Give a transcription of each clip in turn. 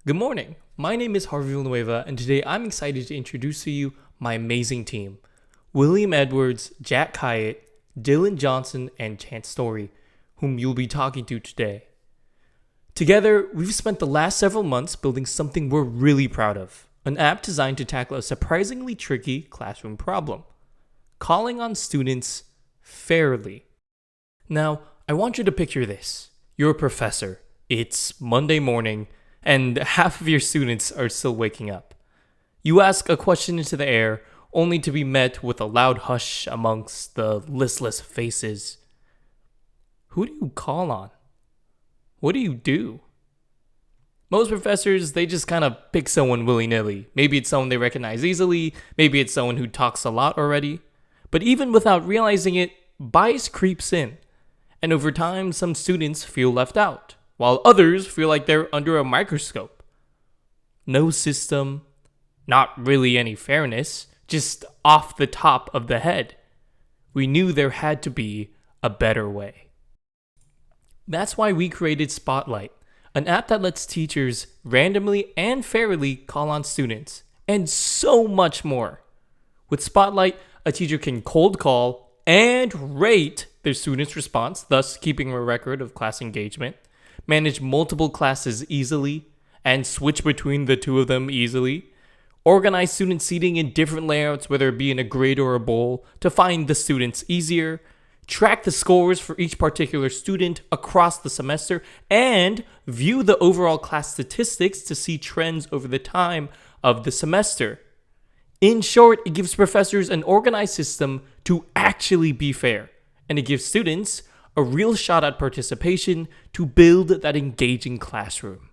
Good morning. My name is Harvey Villanueva, and today I'm excited to introduce to you my amazing team. William Edwards, Jack Hyatt, Dylan Johnson, and Chance Story, whom you'll be talking to today. Together, we've spent the last several months building something we're really proud of, an app designed to tackle a surprisingly tricky classroom problem, calling on students fairly. Now, I want you to picture this. You're a professor. It's Monday morning, and half of your students are still waking up. You ask a question into the air, only to be met with a loud hush amongst the listless faces. Who do you call on? What do you do? Most professors, they just kind of pick someone willy-nilly. Maybe it's someone they recognize easily, maybe it's someone who talks a lot already. But even without realizing it, bias creeps in. And over time, some students feel left out, while others feel like they're under a microscope. No system, not really any fairness, just off the top of the head. We knew there had to be a better way. That's why we created Spotlight, an app that lets teachers randomly and fairly call on students, and so much more. With Spotlight, a teacher can cold call and rate their students' response, thus keeping a record of class engagement, manage multiple classes easily, and switch between the two of them easily, organize student seating in different layouts, whether it be in a grid or a bowl, to find the students easier, track the scores for each particular student across the semester, and view the overall class statistics to see trends over the time of the semester. In short, it gives professors an organized system to actually be fair, and it gives students a real shot at participation to build that engaging classroom.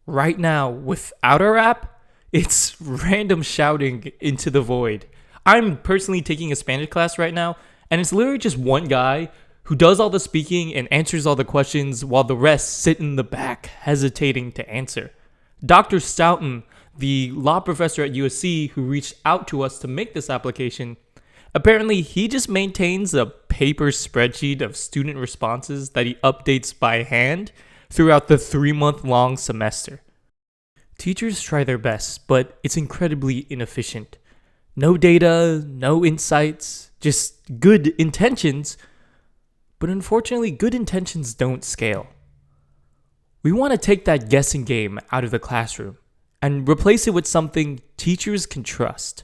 Right now, without our app, it's random shouting into the void. I'm personally taking a Spanish class right now, and it's literally just one guy who does all the speaking and answers all the questions while the rest sit in the back hesitating to answer. Dr. Stoughton, the law professor at USC who reached out to us to make this application, apparently he just maintains a paper spreadsheet of student responses that he updates by hand throughout the 3-month-long semester. Teachers try their best, but it's incredibly inefficient. No data, no insights, just good intentions, but unfortunately good intentions don't scale. We want to take that guessing game out of the classroom and replace it with something teachers can trust.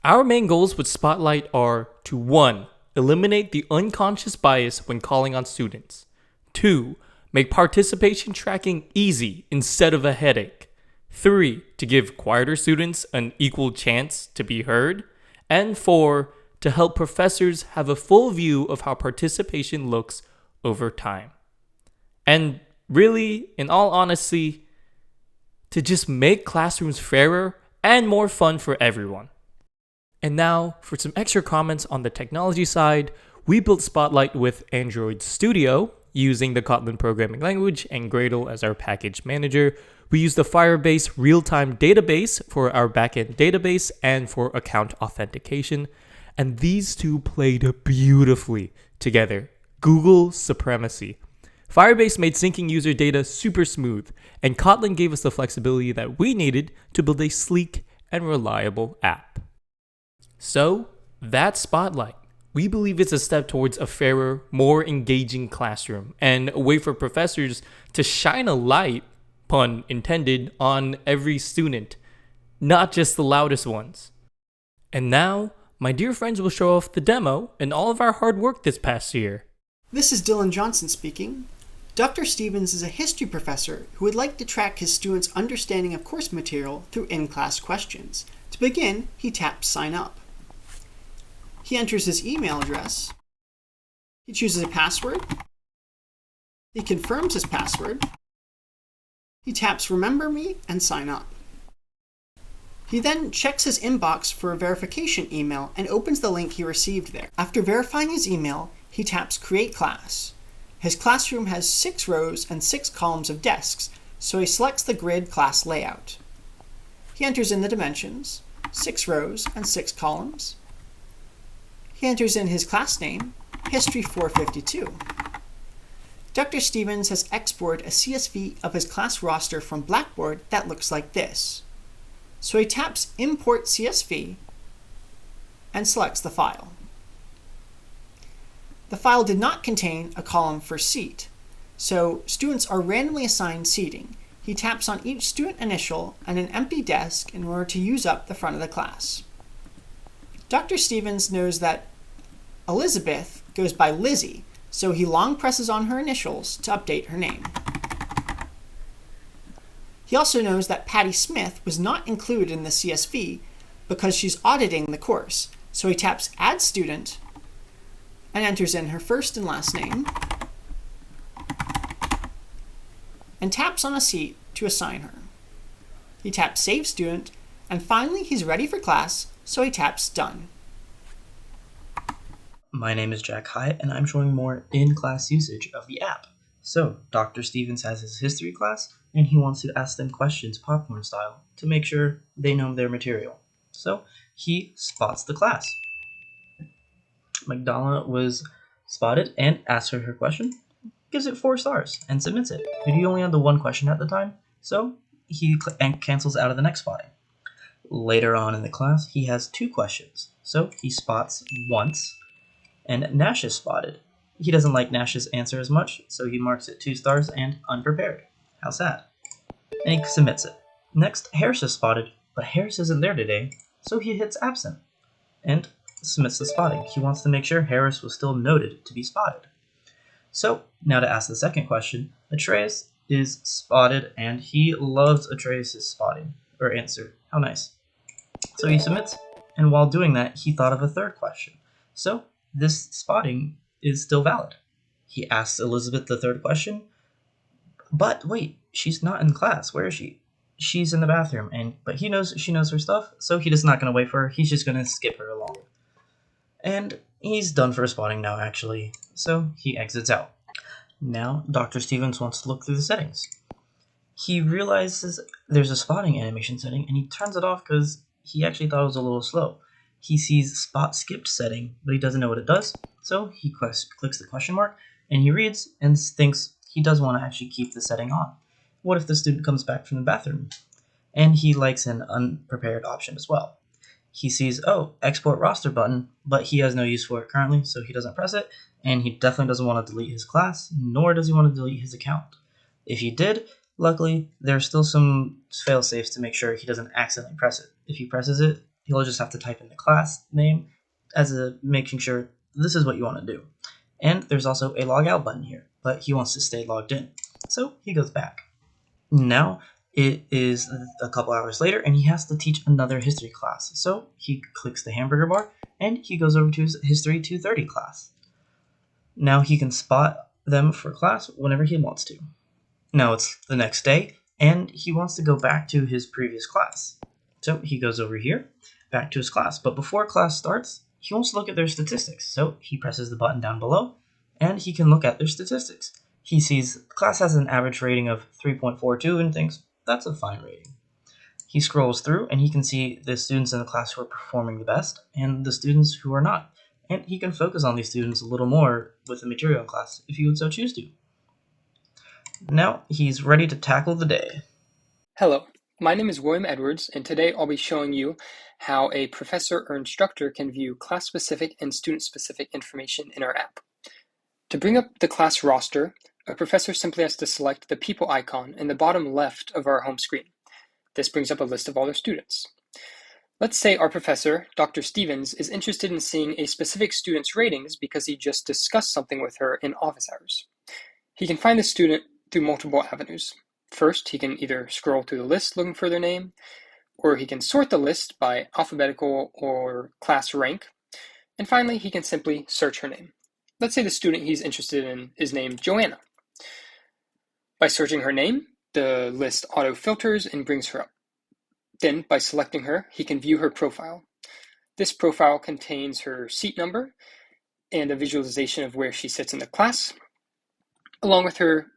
Our main goals with Spotlight are to 1. Eliminate the unconscious bias when calling on students. 2. Make participation tracking easy instead of a headache. 3. To give quieter students an equal chance to be heard. And 4. To help professors have a full view of how participation looks over time. And really, in all honesty, to just make classrooms fairer and more fun for everyone. And now, for some extra comments on the technology side, we built Spotlight with Android Studio, using the Kotlin programming language and Gradle as our package manager. We use the Firebase real-time database for our backend database and for account authentication. And these two played beautifully together. Google supremacy. Firebase made syncing user data super smooth, and Kotlin gave us the flexibility that we needed to build a sleek and reliable app. So, that's Spotlight. We believe it's a step towards a fairer, more engaging classroom, and a way for professors to shine a light, pun intended, on every student, not just the loudest ones. And now, my dear friends will show off the demo and all of our hard work this past year. This is Dylan Johnson speaking. Dr. Stevens is a history professor who would like to track his students' understanding of course material through in-class questions. To begin, he taps Sign Up. He enters his email address. He chooses a password. He confirms his password. He taps Remember Me and Sign Up. He then checks his inbox for a verification email and opens the link he received there. After verifying his email, he taps Create Class. His classroom has 6 rows and 6 columns of desks, so he selects the grid class layout. He enters in the dimensions, 6 rows and 6 columns. He enters in his class name, History 452. Dr. Stevens has exported a CSV of his class roster from Blackboard that looks like this. So he taps Import CSV and selects the file. The file did not contain a column for seat, so students are randomly assigned seating. He taps on each student initial and an empty desk in order to use up the front of the class. Dr. Stevens knows that Elizabeth goes by Lizzie, so he long presses on her initials to update her name. He also knows that Patty Smith was not included in the CSV because she's auditing the course, so he taps Add Student and enters in her first and last name, and taps on a seat to assign her. He taps Save Student, and finally he's ready for class, so he taps Done. My name is Jack Hyatt, and I'm showing more in-class usage of the app. So, Dr. Stevens has his history class, and he wants to ask them questions popcorn style to make sure they know their material. So, he spots the class. Magdala was spotted and asks her question, gives it 4 stars, and submits it. But he only had the one question at the time, so he cancels out of the next spotting. Later on in the class, he has 2 questions, so he spots once, and Nash is spotted. He doesn't like Nash's answer as much, so he marks it 2 stars and unprepared. How sad. And he submits it. Next, Harris is spotted, but Harris isn't there today, so he hits absent and submits the spotting. He wants to make sure Harris was still noted to be spotted. So, now to ask the second question, Atreus is spotted, and he loves Atreus' spotting, or answer. How nice. So he submits, and while doing that, he thought of a third question. So, this spotting is still valid. He asks Elizabeth the third question, but wait, she's not in class. Where is she? She's in the bathroom, but she knows her stuff, so he's not going to wait for her. He's just going to skip her along. And he's done for spotting now, actually, so he exits out. Now, Dr. Stevens wants to look through the settings. He realizes there's a spotting animation setting, and he turns it off because he actually thought it was a little slow. He sees spot skipped setting, but he doesn't know what it does, so he clicks the question mark, and he reads and thinks he does want to actually keep the setting on. What if the student comes back from the bathroom? And he likes an unprepared option as well. He sees, export roster button, but he has no use for it currently, so he doesn't press it, and he definitely doesn't want to delete his class, nor does he want to delete his account. If he did, luckily, there's still some fail-safes to make sure he doesn't accidentally press it. If he presses it, he'll just have to type in the class name as making sure this is what you want to do. And there's also a log out button here, but he wants to stay logged in. So he goes back. Now it is a couple hours later, and he has to teach another history class. So he clicks the hamburger bar, and he goes over to his History 230 class. Now he can spot them for class whenever he wants to. Now it's the next day, and he wants to go back to his previous class. So he goes over here, back to his class. But before class starts, he wants to look at their statistics. So he presses the button down below, and he can look at their statistics. He sees class has an average rating of 3.42 and thinks that's a fine rating. He scrolls through, and he can see the students in the class who are performing the best and the students who are not. And he can focus on these students a little more with the material in class if he would so choose to. Now he's ready to tackle the day. Hello, my name is William Edwards, and today I'll be showing you how a professor or instructor can view class-specific and student-specific information in our app. To bring up the class roster, a professor simply has to select the people icon in the bottom left of our home screen. This brings up a list of all their students. Let's say our professor, Dr. Stevens, is interested in seeing a specific student's ratings because he just discussed something with her in office hours. He can find the student through multiple avenues. First, he can either scroll through the list looking for their name, or he can sort the list by alphabetical or class rank, and finally, he can simply search her name. Let's say the student he's interested in is named Joanna. By searching her name, the list auto-filters and brings her up. Then, by selecting her, he can view her profile. This profile contains her seat number and a visualization of where she sits in the class, along with her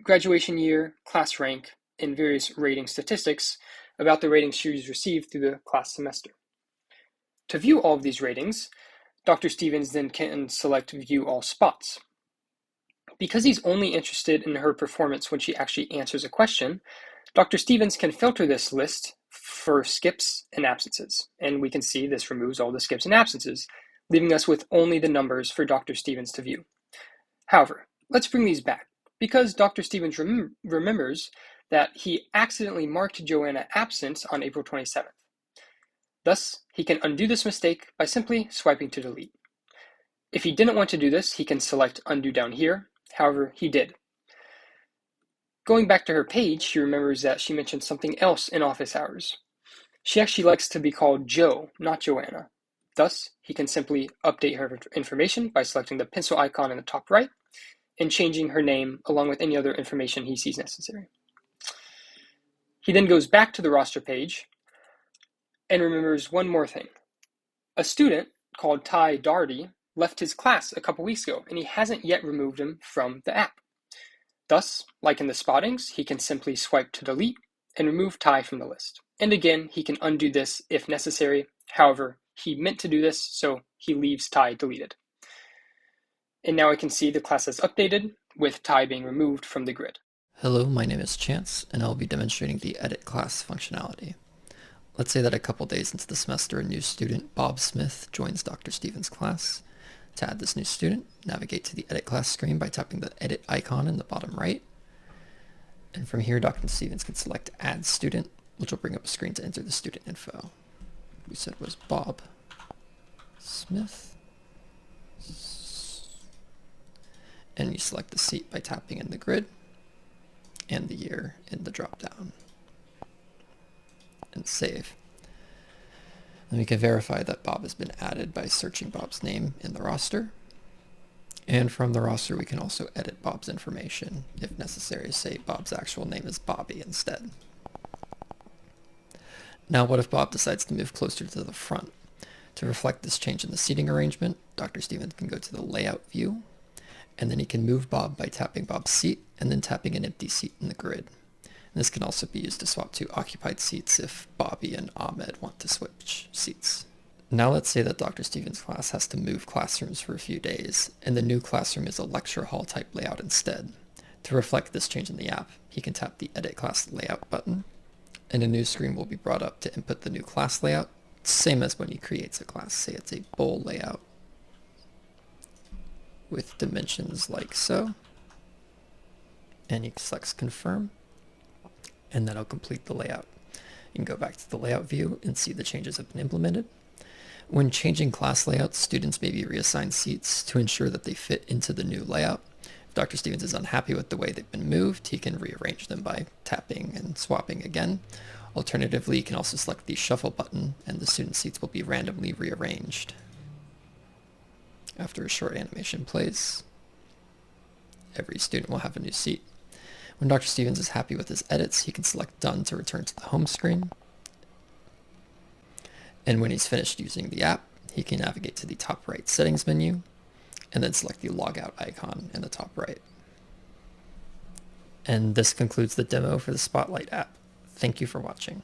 graduation year, class rank, and various rating statistics about the ratings she's received through the class semester. To view all of these ratings, Dr. Stevens then can select View All Spots. Because he's only interested in her performance when she actually answers a question, Dr. Stevens can filter this list for skips and absences. And we can see this removes all the skips and absences, leaving us with only the numbers for Dr. Stevens to view. However, let's bring these back, because Dr. Stevens remembers that he accidentally marked Joanna absent on April 27th. Thus, he can undo this mistake by simply swiping to delete. If he didn't want to do this, he can select undo down here. However, he did. Going back to her page, she remembers that she mentioned something else in office hours. She actually likes to be called Jo, not Joanna. Thus, he can simply update her information by selecting the pencil icon in the top right and changing her name along with any other information he sees necessary. He then goes back to the roster page and remembers one more thing. A student called Ty Darty left his class a couple weeks ago, and he hasn't yet removed him from the app. Thus, like in the spottings, he can simply swipe to delete and remove Ty from the list. And again, he can undo this if necessary. However, he meant to do this, so he leaves Ty deleted. And now I can see the class is updated, with Ty being removed from the grid. Hello, my name is Chance, and I'll be demonstrating the edit class functionality. Let's say that a couple days into the semester, a new student, Bob Smith, joins Dr. Stevens' class. To add this new student, navigate to the edit class screen by tapping the edit icon in the bottom right. And from here, Dr. Stevens can select add student, which will bring up a screen to enter the student info. We said was Bob Smith. And you select the seat by tapping in the grid and the year in the drop-down. And save. Then we can verify that Bob has been added by searching Bob's name in the roster. And from the roster, we can also edit Bob's information if necessary. Say Bob's actual name is Bobby instead. Now, what if Bob decides to move closer to the front? To reflect this change in the seating arrangement, Dr. Stevens can go to the layout view, and then he can move Bob by tapping Bob's seat and then tapping an empty seat in the grid. And this can also be used to swap to occupied seats if Bobby and Ahmed want to switch seats. Now let's say that Dr. Stevens' class has to move classrooms for a few days, and the new classroom is a lecture hall type layout instead. To reflect this change in the app, he can tap the Edit Class Layout button, and a new screen will be brought up to input the new class layout, same as when he creates a class. Say it's a bowl layout with dimensions like so, and he selects Confirm, and that'll complete the layout. You can go back to the layout view and see the changes have been implemented. When changing class layouts, students may be reassigned seats to ensure that they fit into the new layout. If Dr. Stevens is unhappy with the way they've been moved, he can rearrange them by tapping and swapping again. Alternatively, you can also select the Shuffle button, and the student seats will be randomly rearranged. After a short animation plays, every student will have a new seat. When Dr. Stevens is happy with his edits, he can select Done to return to the home screen. And when he's finished using the app, he can navigate to the top right settings menu and then select the logout icon in the top right. And this concludes the demo for the Spotlight app. Thank you for watching.